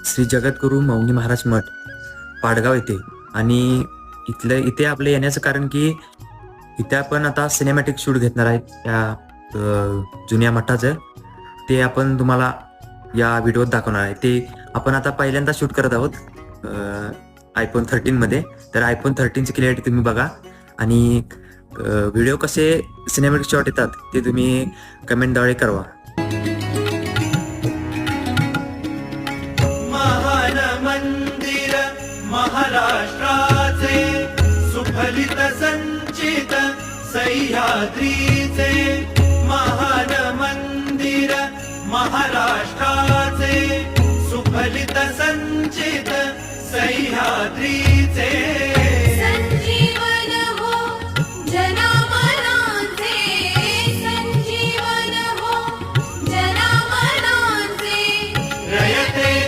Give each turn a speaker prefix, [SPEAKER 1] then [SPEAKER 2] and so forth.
[SPEAKER 1] श्री जगद्गुरू मौनी महाराज मठ पाडगाव येथे. आणि इथे आपले येण्याचं कारण की इथे आपण आता सिनेमॅटिक शूट घेतणार आहेत त्या जुन्या मठाचं. ते आपण तुम्हाला या व्हिडिओत दाखवणार आहे. ते आपण आता पहिल्यांदा शूट करत आहोत iPhone 13 मध्ये. तर iPhone 13ची क्लिअरिटी तुम्ही बघा आणि व्हिडिओ कसे सिनेमॅटिक शॉट येतात ते तुम्ही कमेंटद्वारे कळवा.
[SPEAKER 2] महान मंदिर महाराष्ट्राचे सुफलित संचित सह्याद्रीचे. महान मंदिर महाराष्ट्राचे सुफलित संचित सह्याद्री.